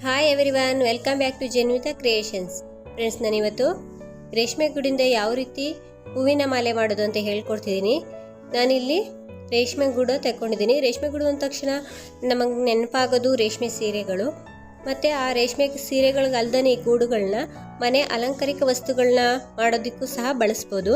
Hi everyone, welcome back to Jenvita creations. Friends, ನಾನಿವತ್ತು ರೇಷ್ಮೆ ಗೂಡಿಂದ ಯಾವ ರೀತಿ ಹೂವಿನ ಮಾಲೆ ಮಾಡೋದು ಅಂತ ಹೇಳ್ಕೊಡ್ತಿದ್ದೀನಿ. ನಾನಿಲ್ಲಿ ರೇಷ್ಮೆ ಗೂಡು ತಗೊಂಡಿದ್ದೀನಿ. ರೇಷ್ಮೆ ಗೂಡು ಅಂದ ತಕ್ಷಣ ನಮಗೆ ನೆನಪಾಗೋದು ರೇಷ್ಮೆ ಸೀರೆಗಳು. ಮತ್ತು ಆ ರೇಷ್ಮೆ ಸೀರೆಗಳಿಗಲ್ದೇ ಈ ಗೂಡುಗಳನ್ನ ಮನೆ ಅಲಂಕಾರಿಕ ವಸ್ತುಗಳನ್ನ ಮಾಡೋದಕ್ಕೂ ಸಹ ಬಳಸ್ಬೋದು.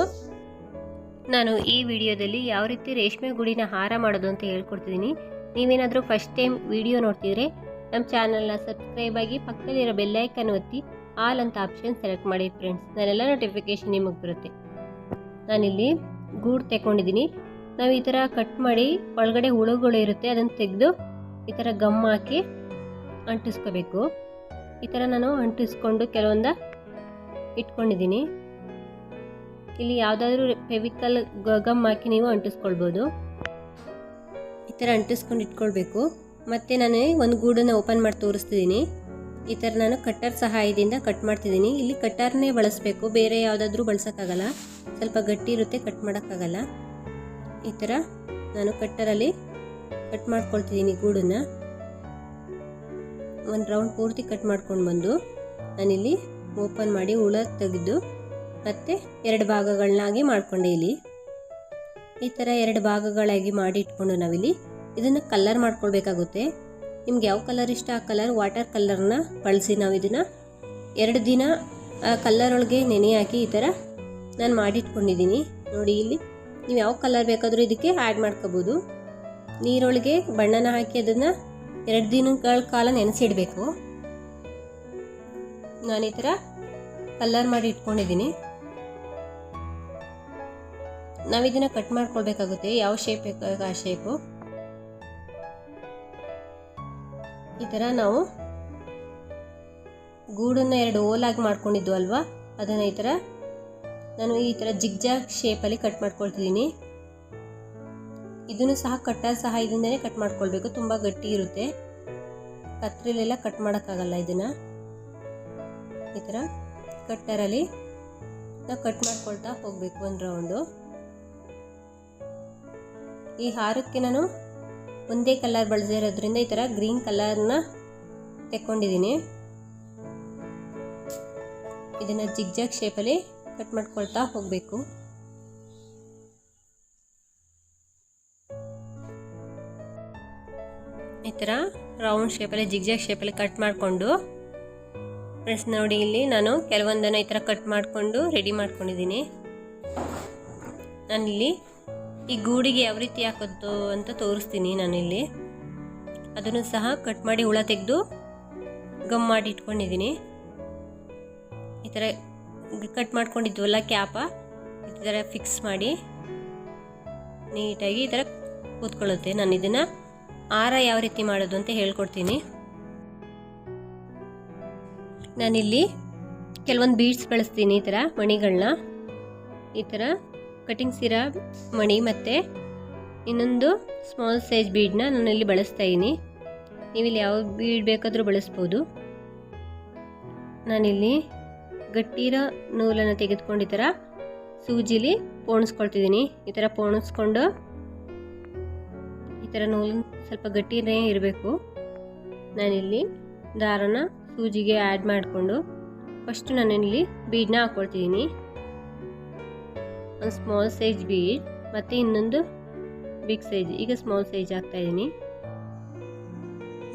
ನಾನು ಈ ವಿಡಿಯೋದಲ್ಲಿ ಯಾವ ರೀತಿ ರೇಷ್ಮೆ ಗೂಡಿನ ಹಾರ ಮಾಡೋದು ಅಂತ ಹೇಳ್ಕೊಡ್ತಿದ್ದೀನಿ. ನೀವೇನಾದರೂ ಫಸ್ಟ್ ಟೈಮ್ ವಿಡಿಯೋ ನೋಡ್ತಿದ್ರೆ ನಮ್ಮ ಚಾನಲ್ನ ಸಬ್ಸ್ಕ್ರೈಬ್ ಆಗಿ ಪಕ್ಕದಲ್ಲಿರೋ ಬೆಲ್ಲೈಕನ್ ಒತ್ತಿ ಆಲ್ ಅಂತ ಆಪ್ಷನ್ ಸೆಲೆಕ್ಟ್ ಮಾಡಿ ಫ್ರೆಂಡ್ಸ್. ನಾನೆಲ್ಲ ನೋಟಿಫಿಕೇಷನ್ ನಿಮಗೆ ಬರುತ್ತೆ. ನಾನಿಲ್ಲಿ ಗೂಡು ತಗೊಂಡಿದ್ದೀನಿ. ನಾವು ಈ ಥರ ಕಟ್ ಮಾಡಿ ಒಳಗಡೆ ಹುಳುಗಳು ಇರುತ್ತೆ, ಅದನ್ನು ತೆಗೆದು ಈ ಥರ ಗಮ್ ಹಾಕಿ ಅಂಟಿಸ್ಕೋಬೇಕು. ಈ ಥರ ನಾನು ಅಂಟಿಸ್ಕೊಂಡು ಕೆಲವೊಂದ ಇಟ್ಕೊಂಡಿದ್ದೀನಿ. ಇಲ್ಲಿ ಯಾವುದಾದ್ರೂ ಫೆವಿಕಲ್ ಗಮ್ ಹಾಕಿ ನೀವು ಅಂಟಿಸ್ಕೊಳ್ಬೋದು. ಈ ಥರ ಅಂಟಿಸ್ಕೊಂಡು ಇಟ್ಕೊಳ್ಬೇಕು. ಮತ್ತು ನಾನು ಒಂದು ಗೂಡನ್ನು ಓಪನ್ ಮಾಡಿ ತೋರಿಸ್ತಿದ್ದೀನಿ. ಈ ಥರ ನಾನು ಕಟ್ಟರ್ ಸಹಾಯದಿಂದ ಕಟ್ ಮಾಡ್ತಿದ್ದೀನಿ. ಇಲ್ಲಿ ಕಟ್ಟರ್ನೇ ಬಳಸಬೇಕು, ಬೇರೆ ಯಾವುದಾದ್ರೂ ಬಳಸೋಕ್ಕಾಗಲ್ಲ. ಸ್ವಲ್ಪ ಗಟ್ಟಿ ಇರುತ್ತೆ, ಕಟ್ ಮಾಡೋಕ್ಕಾಗಲ್ಲ. ಈ ಥರ ನಾನು ಕಟ್ಟರಲ್ಲಿ ಕಟ್ ಮಾಡ್ಕೊಳ್ತಿದ್ದೀನಿ. ಗೂಡನ್ನು ಒಂದು ರೌಂಡ್ ಪೂರ್ತಿ ಕಟ್ ಮಾಡ್ಕೊಂಡು ಬಂದು ನಾನಿಲ್ಲಿ ಓಪನ್ ಮಾಡಿ ಹುಳ ತೆಗೆದು ಮತ್ತು 2 ಭಾಗಗಳನ್ನಾಗಿ ಮಾಡಿಕೊಂಡೆ. ಇಲ್ಲಿ ಈ ಥರ 2 ಭಾಗಗಳಾಗಿ ಮಾಡಿ ಇಟ್ಕೊಂಡು ನಾವಿಲ್ಲಿ ಇದನ್ನು ಕಲರ್ ಮಾಡ್ಕೊಳ್ಬೇಕಾಗುತ್ತೆ. ನಿಮ್ಗೆ ಯಾವ ಕಲರ್ ಇಷ್ಟ ಆ ಕಲರ್, ವಾಟರ್ ಕಲರ್ನ ಬಳಸಿ ನಾವು ಇದನ್ನು 2 ದಿನ ಕಲರ್ ಒಳಗೆ ನೆನೆ ಹಾಕಿ ಈ ಥರ ನಾನು ಮಾಡಿಟ್ಕೊಂಡಿದ್ದೀನಿ. ನೋಡಿ, ಇಲ್ಲಿ ನೀವು ಯಾವ ಕಲರ್ ಬೇಕಾದರೂ ಇದಕ್ಕೆ ಆ್ಯಡ್ ಮಾಡ್ಕೋಬೋದು. ನೀರೊಳಗೆ ಬಣ್ಣನ ಹಾಕಿ ಅದನ್ನು 2 ದಿನಗಳ ಕಾಲ ನೆನೆಸಿಡಬೇಕು. ನಾನು ಈ ಥರ ಕಲರ್ ಮಾಡಿ ಇಟ್ಕೊಂಡಿದ್ದೀನಿ. ನಾವು ಇದನ್ನು ಕಟ್ ಮಾಡ್ಕೊಳ್ಬೇಕಾಗುತ್ತೆ. ಯಾವ ಶೇಪ್ ಬೇಕಾಗ ಆ ಶೇಪು. ಈ ಥರ ನಾವು ಗೂಡನ್ನು 2 ಹೋಲಾಗಿ ಮಾಡ್ಕೊಂಡಿದ್ದು ಅಲ್ವಾ, ಅದನ್ನು ಈ ಥರ ನಾನು ಈ ಥರ ಜಿಗ್ಜಾಗ್ ಶೇಪಲ್ಲಿ ಕಟ್ ಮಾಡ್ಕೊಳ್ತಿದ್ದೀನಿ. ಇದನ್ನು ಸಹ ಕಟ್ಟರ್ ಸಹಾಯದಿಂದನೇ ಕಟ್ ಮಾಡ್ಕೊಳ್ಬೇಕು. ತುಂಬ ಗಟ್ಟಿ ಇರುತ್ತೆ, ಕತ್ತರಿಲೆಲ್ಲ ಕಟ್ ಮಾಡೋಕ್ಕಾಗಲ್ಲ. ಇದನ್ನು ಈ ಥರ ಕಟ್ಟರಲ್ಲಿ ನಾವು ಕಟ್ ಮಾಡ್ಕೊಳ್ತಾ ಹೋಗಬೇಕು ಒಂದು ರೌಂಡು. ಈ ಹಾರಕ್ಕೆ ನಾನು ಒಂದೇ ಕಲರ್ ಬಳಸಿರೋದ್ರಿಂದ ಈ ಥರ ಗ್ರೀನ್ ಕಲರ್ನ ತೆಕ್ಕೊಂಡಿದ್ದೀನಿ. ಇದನ್ನು ಜಿಗ್ಜಾಗ್ ಶೇಪಲ್ಲಿ ಕಟ್ ಮಾಡ್ಕೊಳ್ತಾ ಹೋಗಬೇಕು. ಈ ಥರ ರೌಂಡ್ ಶೇಪಲ್ಲಿ ಜಿಗ್ಜಾಗ್ ಶೇಪಲ್ಲಿ ಕಟ್ ಮಾಡಿಕೊಂಡು ಫ್ರೆಂಡ್ಸ್, ನೋಡಿ ಇಲ್ಲಿ ನಾನು ಕೆಲವೊಂದನ್ನು ಈ ಥರ ಕಟ್ ಮಾಡಿಕೊಂಡು ರೆಡಿ ಮಾಡ್ಕೊಂಡಿದ್ದೀನಿ. ನಾನಿಲ್ಲಿ ಈ ಗೂಡಿಗೆ ಯಾವ ರೀತಿ ಹಾಕೋದು ಅಂತ ತೋರಿಸ್ತೀನಿ. ನಾನಿಲ್ಲಿ ಅದನ್ನು ಸಹ ಕಟ್ ಮಾಡಿ ಹುಳ ತೆಗೆದು ಗಮ್ ಮಾಡಿ ಇಟ್ಕೊಂಡಿದ್ದೀನಿ. ಈ ಥರ ಕಟ್ ಮಾಡ್ಕೊಂಡಿದ್ವಲ್ಲ ಕ್ಯಾಪ, ಈ ಥರ ಫಿಕ್ಸ್ ಮಾಡಿ ನೀಟಾಗಿ ಈ ಥರ ಕೂತ್ಕೊಳ್ಳುತ್ತೆ. ನಾನು ಇದನ್ನು ಹಾರ ಯಾವ ರೀತಿ ಮಾಡೋದು ಅಂತ ಹೇಳ್ಕೊಡ್ತೀನಿ. ನಾನಿಲ್ಲಿ ಕೆಲವೊಂದು ಬೀಡ್ಸ್ ಬಳಸ್ತೀನಿ. ಈ ಥರ ಮಣಿಗಳನ್ನ ಈ ಥರ ಕಟಿಂಗ್ ಸಿರಾ ಮಣಿ ಮತ್ತು ಇನ್ನೊಂದು ಸ್ಮಾಲ್ ಸೈಜ್ ಬೀಡನ್ನ ನಾನಿಲ್ಲಿ ಬಳಸ್ತಾ ಇದ್ದೀನಿ. ನೀವಿಲ್ಲಿ ಯಾವ ಬೀಡ್ ಬೇಕಾದರೂ ಬಳಸ್ಬೋದು. ನಾನಿಲ್ಲಿ ಗಟ್ಟಿರೋ ನೂಲನ್ನು ತೆಗೆದುಕೊಂಡು ಈ ಥರ ಸೂಜಿಲಿ ಪೋಣಿಸ್ಕೊಳ್ತಿದ್ದೀನಿ. ಈ ಥರ ಪೋಣಿಸ್ಕೊಂಡು ಈ ಥರ ನೂಲು ಸ್ವಲ್ಪ ಗಟ್ಟಿನೇ ಇರಬೇಕು. ನಾನಿಲ್ಲಿ ದಾರನ ಸೂಜಿಗೆ ಆ್ಯಡ್ ಮಾಡಿಕೊಂಡು ಫಸ್ಟು ನಾನಿಲ್ಲಿ ಬೀಡನ್ನ ಹಾಕ್ಕೊಳ್ತಿದ್ದೀನಿ. ಒಂದು ಸ್ಮಾಲ್ ಸೈಜ್ ಬೀಡ್ ಮತ್ತು ಇನ್ನೊಂದು ಬಿಗ್ ಸೈಜ್. ಈಗ ಸ್ಮಾಲ್ ಸೈಜ್ ಹಾಕ್ತಾಯಿದ್ದೀನಿ.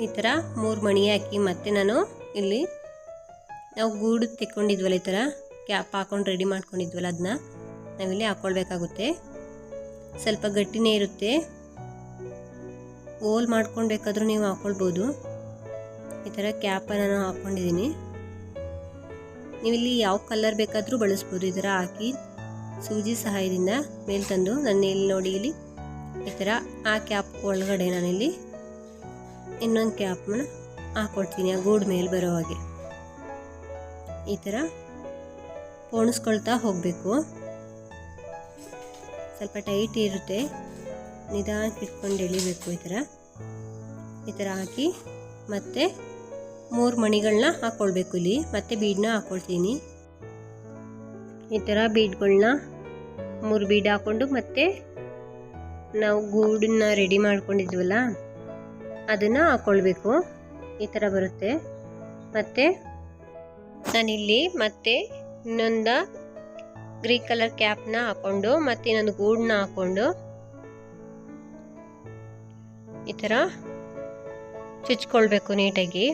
ಈ ಥರ 3 ಮಣಿ ಹಾಕಿ ಮತ್ತು ನಾನು ಇಲ್ಲಿ ನಾವು ಗೂಡು ತೆಕ್ಕೊಂಡಿದ್ವಲ್ಲ, ಈ ಥರ ಕ್ಯಾಪ್ ಹಾಕ್ಕೊಂಡು ರೆಡಿ ಮಾಡ್ಕೊಂಡಿದ್ವಲ್ಲ, ಅದನ್ನ ನಾವಿಲ್ಲಿ ಹಾಕ್ಕೊಳ್ಬೇಕಾಗುತ್ತೆ. ಸ್ವಲ್ಪ ಗಟ್ಟಿನೇ ಇರುತ್ತೆ. ಹೋಲ್ ಮಾಡ್ಕೊಂಡು ಬೇಕಾದರೂ ನೀವು ಹಾಕ್ಕೊಳ್ಬೋದು. ಈ ಥರ ಕ್ಯಾಪನ್ನು ನಾನು ಹಾಕ್ಕೊಂಡಿದ್ದೀನಿ. ನೀವಿಲ್ಲಿ ಯಾವ ಕಲರ್ ಬೇಕಾದರೂ ಬಳಸ್ಬೋದು. ಈ ಥರ ಹಾಕಿ ಸೂಜಿ ಸಹಾಯದಿಂದ ಮೇಲೆ ತಂದು ನಾನು ಇಲ್ಲಿ ನೋಡಿ ಇಲ್ಲಿ ಈ ಥರ ಆ ಕ್ಯಾಪ್ ಒಳಗಡೆ ನಾನಿಲ್ಲಿ ಇನ್ನೊಂದು ಕ್ಯಾಪನ್ನ ಹಾಕ್ಕೊಳ್ತೀನಿ ಆ ಗೂಡು ಮೇಲೆ ಬರೋ ಹಾಗೆ. ಈ ಥರ ಪೋಣಿಸ್ಕೊಳ್ತಾ ಹೋಗಬೇಕು. ಸ್ವಲ್ಪ ಟೈಟ್ ಇರುತ್ತೆ, ನಿಧಾನಕ್ಕೆ ಇಟ್ಕೊಂಡು ಎಳಿಬೇಕು. ಈ ಥರ ಹಾಕಿ ಮತ್ತು 3 ಮಣಿಗಳನ್ನ ಹಾಕ್ಕೊಳ್ಬೇಕು. ಇಲ್ಲಿ ಮತ್ತು ಬೀಡನ್ನ ಹಾಕ್ಕೊಳ್ತೀನಿ. ಈ ಥರ ಬೀಡ್ಗಳನ್ನ 3 ಬೀಡ್ ಹಾಕ್ಕೊಂಡು ಮತ್ತು ನಾವು ಗೂಡನ್ನ ರೆಡಿ ಮಾಡ್ಕೊಂಡಿದ್ವಲ್ಲ ಅದನ್ನು ಹಾಕ್ಕೊಳ್ಬೇಕು. ಈ ಥರ ಬರುತ್ತೆ. ಮತ್ತು ನಾನಿಲ್ಲಿ ಮತ್ತೆ ಇನ್ನೊಂದು ಗ್ರೀನ್ ಕಲರ್ ಕ್ಯಾಪ್ನ ಹಾಕ್ಕೊಂಡು ಮತ್ತು ಇನ್ನೊಂದು ಗೂಡನ್ನ ಹಾಕ್ಕೊಂಡು ಈ ಥರ ಚುಚ್ಕೊಳ್ಬೇಕು ನೀಟಾಗಿ.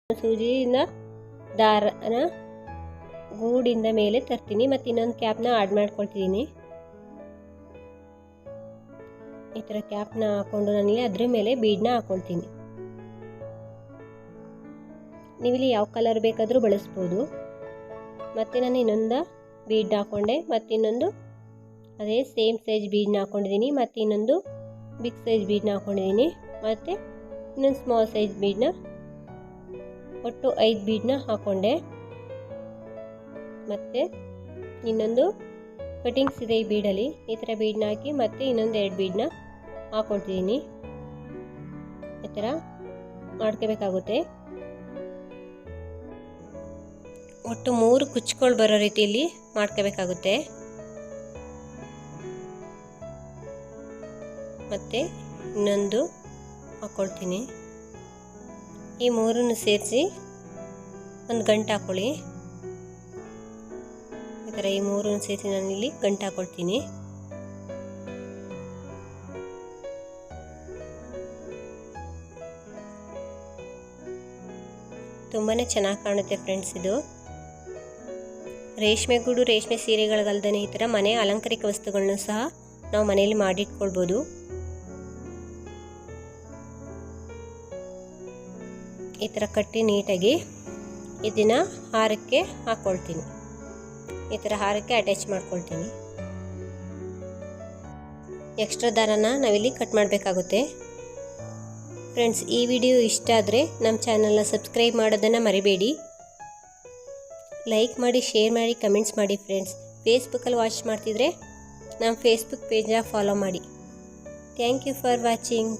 ಸೂಜಿನ ದಾರನ ಗೂಡಿಂದ ಮೇಲೆ ತರ್ತೀನಿ ಮತ್ತು ಇನ್ನೊಂದು ಕ್ಯಾಪ್ನ ಆಡ್ ಮಾಡ್ಕೊಳ್ತಿದ್ದೀನಿ. ಈ ಥರ ಕ್ಯಾಪ್ನ ಹಾಕ್ಕೊಂಡು ನಾನಿಲ್ಲಿ ಅದ್ರ ಮೇಲೆ ಬೀಡನ್ನ ಹಾಕ್ಕೊಳ್ತೀನಿ. ನೀವಿಲ್ಲಿ ಯಾವ ಕಲರ್ ಬೇಕಾದರೂ ಬಳಸ್ಬೋದು. ಮತ್ತು ನಾನು ಇನ್ನೊಂದು ಬೀಡ್ ಹಾಕ್ಕೊಂಡೆ ಮತ್ತು ಇನ್ನೊಂದು ಅದೇ ಸೇಮ್ ಸೈಜ್ ಬೀಡನ್ನ ಹಾಕ್ಕೊಂಡಿದ್ದೀನಿ ಮತ್ತು ಇನ್ನೊಂದು ಬಿಗ್ ಸೈಜ್ ಬೀಡನ್ನ ಹಾಕ್ಕೊಂಡಿದ್ದೀನಿ ಮತ್ತು ಇನ್ನೊಂದು ಸ್ಮಾಲ್ ಸೈಜ್ ಬೀಡನ್ನ ಒಟ್ಟು 5 ಬೀಡನ್ನ ಹಾಕ್ಕೊಂಡೆ. ಮತ್ತು ಇನ್ನೊಂದು ಕಟಿಂಗ್ಸ್ ಇದೆ ಈ ಬೀಡಲ್ಲಿ. ಈ ಥರ ಬೀಡನ್ನ ಹಾಕಿ ಮತ್ತು ಇನ್ನೊಂದು 2 ಬೀಡನ್ನ ಹಾಕ್ಕೊಳ್ತಿದ್ದೀನಿ. ಈ ಥರ ಮಾಡ್ಕೋಬೇಕಾಗುತ್ತೆ. ಒಟ್ಟು 3 ಕುಚ್ಗಳು ಬರೋ ರೀತಿಯಲ್ಲಿ ಮಾಡ್ಕೋಬೇಕಾಗುತ್ತೆ. ಮತ್ತು ಇನ್ನೊಂದು ಹಾಕ್ಕೊಳ್ತೀನಿ. ಈ 3 ಸೇರಿಸಿ ಒಂದು ಗಂಟು ಹಾಕ್ಕೊಳ್ಳಿ. ಈ ಥರ ಈ 3 ಸೇರಿಸಿ ನಾನಿಲ್ಲಿ ಗಂಟು ಹಾಕ್ಕೊಳ್ತೀನಿ. ತುಂಬಾ ಚೆನ್ನಾಗಿ ಕಾಣುತ್ತೆ ಫ್ರೆಂಡ್ಸ್. ಇದು ರೇಷ್ಮೆ ಗೂಡು ರೇಷ್ಮೆ ಸೀರೆಗಳಿಗಲ್ದೇ ಈ ಥರ ಮನೆ ಅಲಂಕಾರಿಕ ವಸ್ತುಗಳನ್ನು ಸಹ ನಾವು ಮನೆಯಲ್ಲಿ ಮಾಡಿಟ್ಕೊಳ್ಬೋದು. ಈ ಥರ ಕಟ್ಟಿ ನೀಟಾಗಿ ಇದನ್ನು ಹಾರಕ್ಕೆ ಹಾಕ್ಕೊಳ್ತೀನಿ. ಈ ಥರ ಹಾರಕ್ಕೆ ಅಟ್ಯಾಚ್ ಮಾಡ್ಕೊಳ್ತೀನಿ. ಎಕ್ಸ್ಟ್ರಾ ದಾರನ ನಾವಿಲ್ಲಿ ಕಟ್ ಮಾಡಬೇಕಾಗುತ್ತೆ. ಫ್ರೆಂಡ್ಸ್, ಈ ವಿಡಿಯೋ ಇಷ್ಟ ಆದರೆ ನಮ್ಮ ಚಾನಲ್ನ ಸಬ್ಸ್ಕ್ರೈಬ್ ಮಾಡೋದನ್ನು ಮರಿಬೇಡಿ. ಲೈಕ್ ಮಾಡಿ, ಶೇರ್ ಮಾಡಿ, ಕಮೆಂಟ್ಸ್ ಮಾಡಿ ಫ್ರೆಂಡ್ಸ್. ಫೇಸ್ಬುಕ್ಕಲ್ಲಿ ವಾಚ್ ಮಾಡ್ತಿದ್ರೆ ನಮ್ಮ ಫೇಸ್ಬುಕ್ ಪೇಜ್ನ ಫಾಲೋ ಮಾಡಿ. Thank you for watching.